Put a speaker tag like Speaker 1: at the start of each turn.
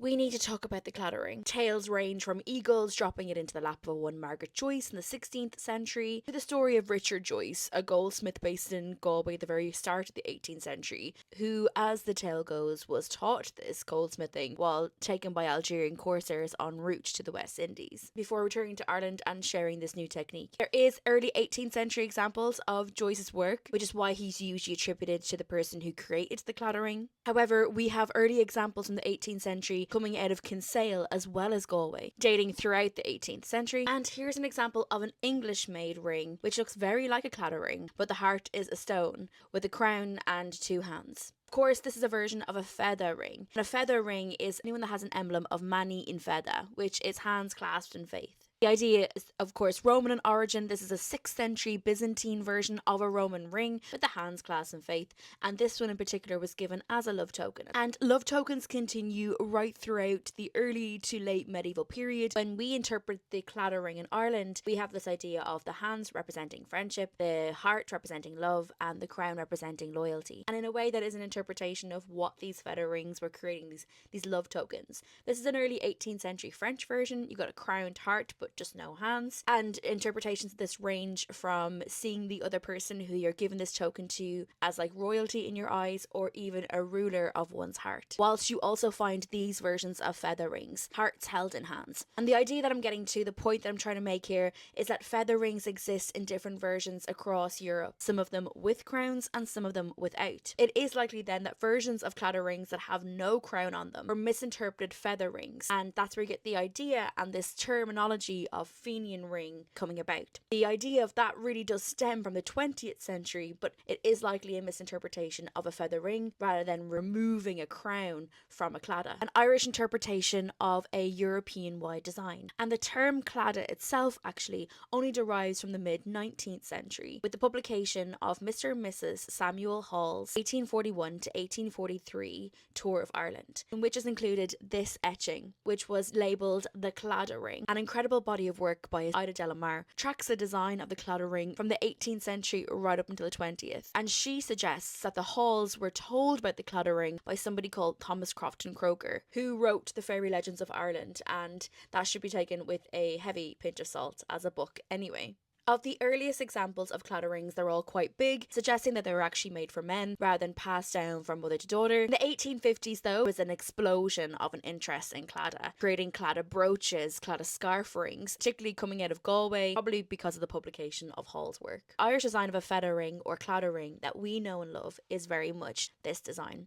Speaker 1: we need to talk about the claddagh ring. Tales range from eagles dropping it into the lap of one Margaret Joyce in the 16th century to the story of Richard Joyce, a goldsmith based in Galway at the very start of the 18th century, who, as the tale goes, was taught this goldsmithing while taken by Algerian corsairs en route to the West Indies, before returning to Ireland and sharing this new technique. There is early 18th century examples of Joyce's work, which is why he's usually attributed to the person who created the claddagh ring. However, we have early examples from the 18th century coming out of Kinsale as well as Galway, dating throughout the 18th century. And here's an example of an English-made ring, which looks very like a claddagh ring, but the heart is a stone with a crown and two hands. Of course, this is a version of a fede ring. And a fede ring is anyone that has an emblem of mani in fede, which is hands clasped in faith. The idea is, of course, Roman in origin. This is a 6th century Byzantine version of a Roman ring with the hands clasped in faith, and this one in particular was given as a love token. And love tokens continue right throughout the early to late medieval period. When we interpret the claddagh ring in Ireland, we have this idea of the hands representing friendship, the heart representing love, and the crown representing loyalty. And in a way, that is an interpretation of what these fede rings were creating, these love tokens. This is an early 18th century French version. You got a crowned heart, but just no hands. And interpretations of this range from seeing the other person who you're giving this token to as like royalty in your eyes, or even a ruler of one's heart. Whilst you also find these versions of fede rings, hearts held in hands. And the idea that I'm getting to, the point that I'm trying to make here, is that fede rings exist in different versions across Europe, some of them with crowns and some of them without. It is likely then that versions of claddagh rings that have no crown on them were misinterpreted fede rings, and that's where you get the idea and this terminology of Fenian ring coming about. The idea of that really does stem from the 20th century, but it is likely a misinterpretation of a fede ring rather than removing a crown from a claddagh. An Irish interpretation of a European-wide design. And the term claddagh itself actually only derives from the mid-19th century, with the publication of Mr. and Mrs. Samuel Hall's 1841 to 1843 Tour of Ireland, in which is included this etching, which was labelled the claddagh ring. An incredible body of work by Ida Delamare tracks the design of the claddagh ring from the 18th century right up until the 20th, and she suggests that the Halls were told about the claddagh ring by somebody called Thomas Crofton Croker, who wrote the Fairy Legends of Ireland, and that should be taken with a heavy pinch of salt as a book anyway. Of the earliest examples of claddagh rings, they're all quite big, suggesting that they were actually made for men rather than passed down from mother to daughter. In the 1850s, though, was an explosion of an interest in claddagh, creating claddagh brooches, claddagh scarf rings, particularly coming out of Galway, probably because of the publication of Hall's work. Irish design of a fede ring or claddagh ring that we know and love is very much this design.